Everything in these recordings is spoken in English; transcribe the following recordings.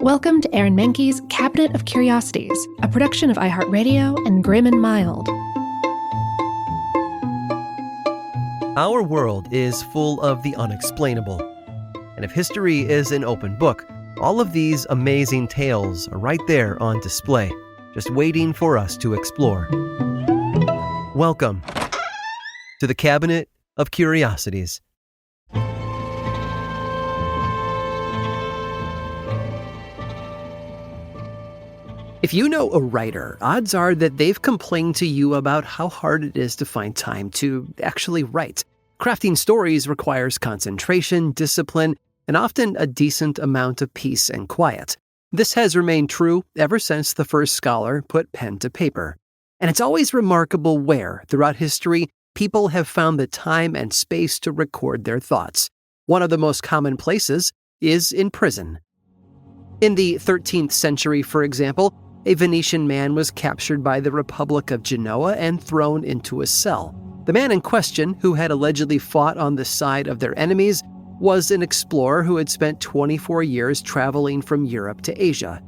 Welcome to Aaron Mahnke's Cabinet of Curiosities, a production of iHeartRadio and Grim and Mild. Our world is full of the unexplainable. And if history is an open book, all of these amazing tales are right there on display, just waiting for us to explore. Welcome to the Cabinet of Curiosities. If you know a writer, odds are that they've complained to you about how hard it is to find time to actually write. Crafting stories requires concentration, discipline, and often a decent amount of peace and quiet. This has remained true ever since the first scholar put pen to paper. And it's always remarkable where, throughout history, people have found the time and space to record their thoughts. One of the most common places is in prison. In the 13th century, for example, a Venetian man was captured by the Republic of Genoa and thrown into a cell. The man in question, who had allegedly fought on the side of their enemies, was an explorer who had spent 24 years traveling from Europe to Asia.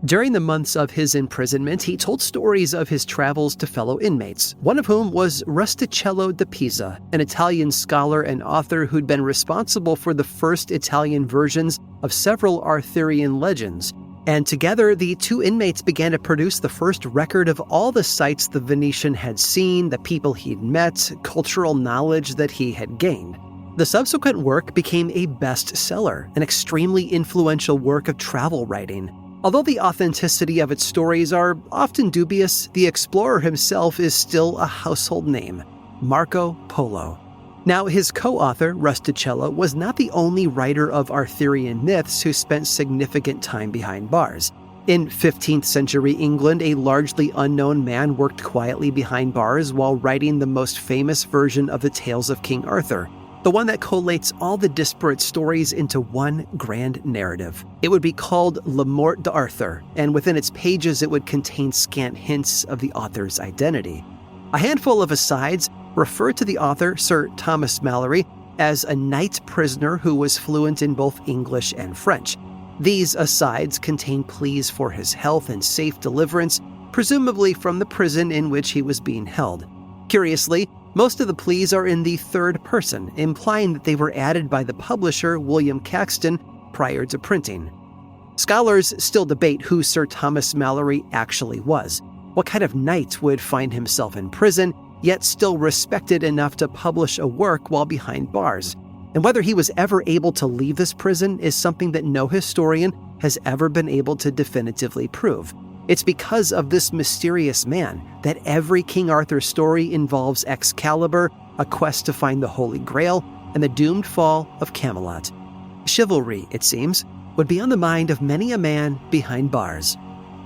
During the months of his imprisonment, he told stories of his travels to fellow inmates, one of whom was Rustichello da Pisa, an Italian scholar and author who'd been responsible for the first Italian versions of several Arthurian legends. And together, the two inmates began to produce the first record of all the sights the Venetian had seen, the people he'd met, cultural knowledge that he had gained. The subsequent work became a bestseller, an extremely influential work of travel writing. Although the authenticity of its stories are often dubious, the explorer himself is still a household name, Marco Polo. Now, his co-author, Rustichello, was not the only writer of Arthurian myths who spent significant time behind bars. In 15th century England, a largely unknown man worked quietly behind bars while writing the most famous version of the tales of King Arthur, the one that collates all the disparate stories into one grand narrative. It would be called Le Morte d'Arthur, and within its pages it would contain scant hints of the author's identity. A handful of asides refer to the author, Sir Thomas Malory, as a knight prisoner who was fluent in both English and French. These asides contain pleas for his health and safe deliverance, presumably from the prison in which he was being held. Curiously, most of the pleas are in the third person, implying that they were added by the publisher, William Caxton, prior to printing. Scholars still debate who Sir Thomas Malory actually was. What kind of knight would find himself in prison, yet still respected enough to publish a work while behind bars? And whether he was ever able to leave this prison is something that no historian has ever been able to definitively prove. It's because of this mysterious man that every King Arthur story involves Excalibur, a quest to find the Holy Grail, and the doomed fall of Camelot. Chivalry, it seems, would be on the mind of many a man behind bars.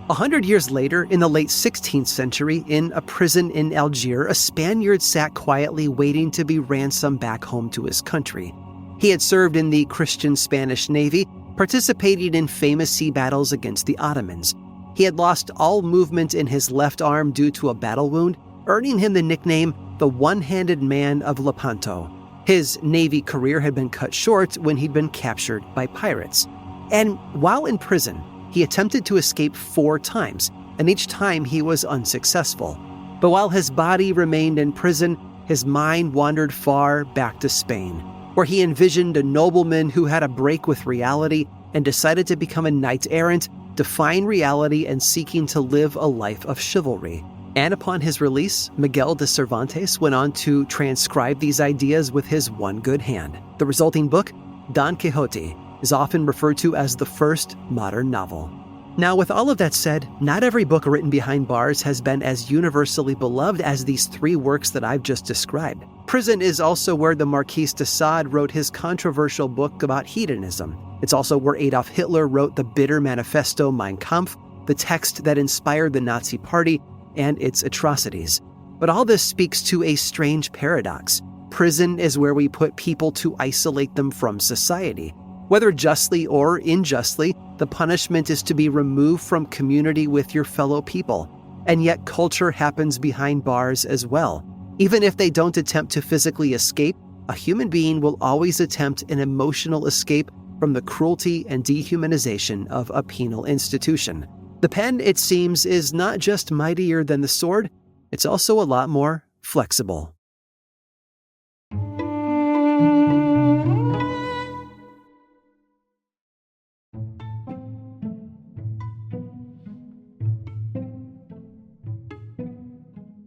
100 years later, in the late 16th century, in a prison in Algiers, a Spaniard sat quietly waiting to be ransomed back home to his country. He had served in the Christian Spanish Navy, participating in famous sea battles against the Ottomans. He had lost all movement in his left arm due to a battle wound, earning him the nickname the One-Handed Man of Lepanto. His Navy career had been cut short when he'd been captured by pirates. And while in prison, he attempted to escape 4 times, and each time he was unsuccessful. But while his body remained in prison, his mind wandered far back to Spain, where he envisioned a nobleman who had a break with reality and decided to become a knight-errant, defying reality and seeking to live a life of chivalry. And upon his release, Miguel de Cervantes went on to transcribe these ideas with his one good hand. The resulting book, Don Quixote, is often referred to as the first modern novel. Now, with all of that said, not every book written behind bars has been as universally beloved as these 3 works that I've just described. Prison is also where the Marquis de Sade wrote his controversial book about hedonism. It's also where Adolf Hitler wrote the bitter manifesto Mein Kampf, the text that inspired the Nazi Party and its atrocities. But all this speaks to a strange paradox. Prison is where we put people to isolate them from society. Whether justly or unjustly, the punishment is to be removed from community with your fellow people. And yet culture happens behind bars as well. Even if they don't attempt to physically escape, a human being will always attempt an emotional escape from the cruelty and dehumanization of a penal institution. The pen, it seems, is not just mightier than the sword, it's also a lot more flexible.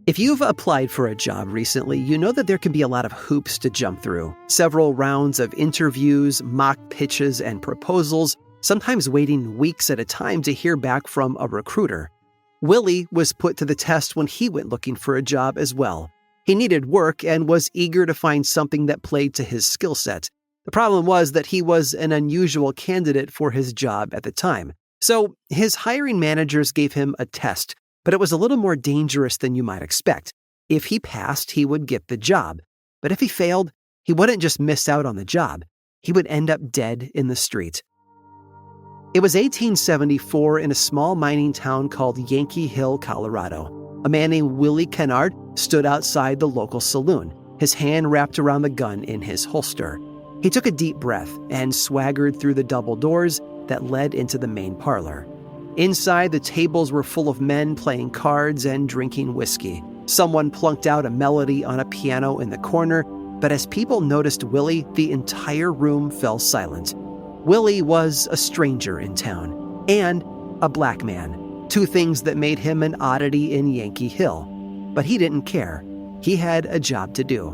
If you've applied for a job recently, you know that there can be a lot of hoops to jump through. Several rounds of interviews, mock pitches, and proposals, sometimes waiting weeks at a time to hear back from a recruiter. Willie was put to the test when he went looking for a job as well. He needed work and was eager to find something that played to his skill set. The problem was that he was an unusual candidate for his job at the time. So his hiring managers gave him a test, but it was a little more dangerous than you might expect. If he passed, he would get the job. But if he failed, he wouldn't just miss out on the job. He would end up dead in the street. It was 1874 in a small mining town called Yankee Hill, Colorado. A man named Willie Kennard stood outside the local saloon, his hand wrapped around the gun in his holster. He took a deep breath and swaggered through the double doors that led into the main parlor. Inside, the tables were full of men playing cards and drinking whiskey. Someone plunked out a melody on a piano in the corner, but as people noticed Willie, the entire room fell silent. Willie was a stranger in town, and a black man, two things that made him an oddity in Yankee Hill. But he didn't care. He had a job to do.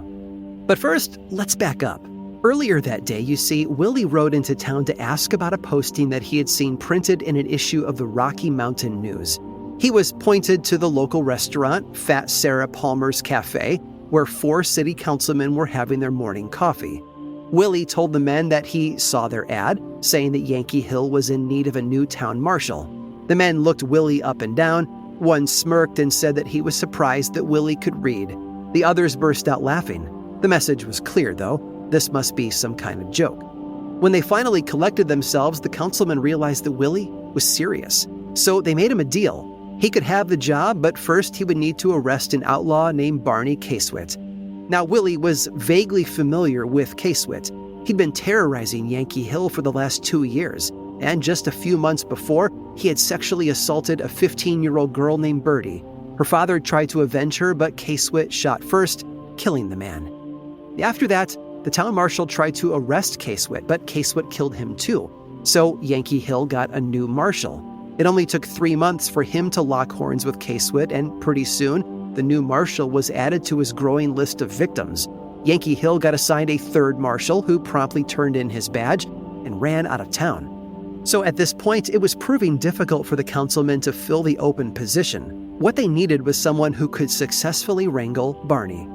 But first, let's back up. Earlier that day, you see, Willie rode into town to ask about a posting that he had seen printed in an issue of the Rocky Mountain News. He was pointed to the local restaurant, Fat Sarah Palmer's Cafe, where 4 city councilmen were having their morning coffee. Willie told the men that he saw their ad, saying that Yankee Hill was in need of a new town marshal. The men looked Willie up and down. One smirked and said that he was surprised that Willie could read. The others burst out laughing. The message was clear, though. This must be some kind of joke. When they finally collected themselves, the councilmen realized that Willie was serious. So they made him a deal. He could have the job, but first he would need to arrest an outlaw named Barney Casewit. Now, Willie was vaguely familiar with Casewit. He'd been terrorizing Yankee Hill for the last 2 years, and just a few months before, he had sexually assaulted a 15-year-old girl named Birdie. Her father tried to avenge her, but Casewit shot first, killing the man. After that, the town marshal tried to arrest Casewit, but Casewit killed him too. So Yankee Hill got a new marshal. It only took 3 months for him to lock horns with Casewit, and pretty soon, the new marshal was added to his growing list of victims. Yankee Hill got assigned a third marshal who promptly turned in his badge and ran out of town. So at this point, it was proving difficult for the councilmen to fill the open position. What they needed was someone who could successfully wrangle Barney.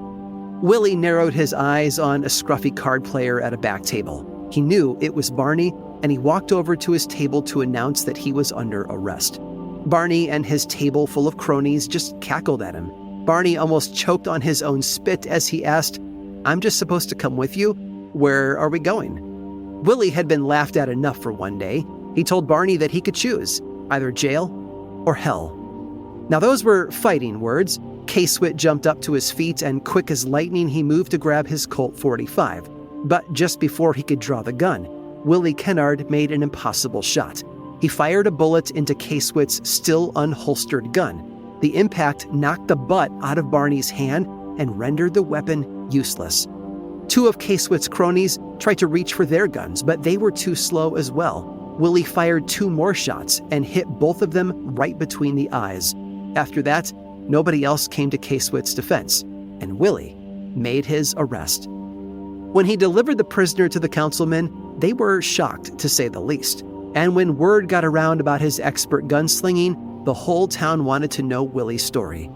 Willie narrowed his eyes on a scruffy card player at a back table. He knew it was Barney, and he walked over to his table to announce that he was under arrest. Barney and his table full of cronies just cackled at him. Barney almost choked on his own spit as he asked, "I'm just supposed to come with you? Where are we going?" Willie had been laughed at enough for one day. He told Barney that he could choose, either jail or hell. Now those were fighting words. Casewit jumped up to his feet, and quick as lightning, he moved to grab his Colt .45. But just before he could draw the gun, Willie Kennard made an impossible shot. He fired a bullet into Casewit's still unholstered gun. The impact knocked the butt out of Barney's hand and rendered the weapon useless. 2 of Casewit's cronies tried to reach for their guns, but they were too slow as well. Willie fired 2 more shots and hit both of them right between the eyes. After that, nobody else came to Casewit's defense, and Willie made his arrest. When he delivered the prisoner to the councilmen, they were shocked, to say the least. And when word got around about his expert gunslinging, the whole town wanted to know Willie's story.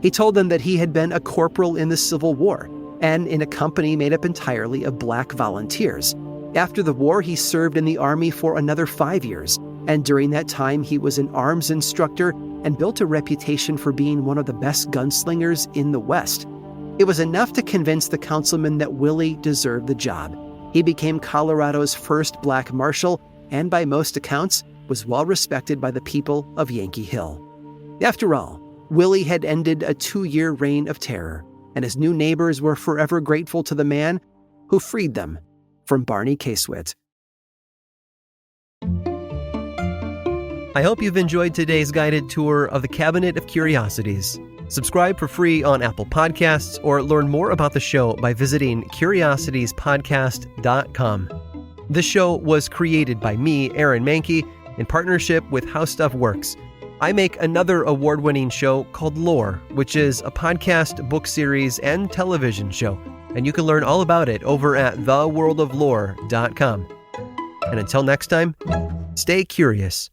He told them that he had been a corporal in the Civil War, and in a company made up entirely of black volunteers. After the war, he served in the Army for another 5 years, and during that time he was an arms instructor and built a reputation for being one of the best gunslingers in the West. It was enough to convince the councilmen that Willie deserved the job. He became Colorado's first black marshal, and by most accounts, was well respected by the people of Yankee Hill. After all, Willie had ended a 2-year reign of terror, and his new neighbors were forever grateful to the man who freed them from Barney Casewit. I hope you've enjoyed today's guided tour of the Cabinet of Curiosities. Subscribe for free on Apple Podcasts or learn more about the show by visiting curiositiespodcast.com. This show was created by me, Aaron Mahnke, in partnership with How Stuff Works. I make another award-winning show called Lore, which is a podcast, book series, and television show, and you can learn all about it over at theworldoflore.com. And until next time, stay curious.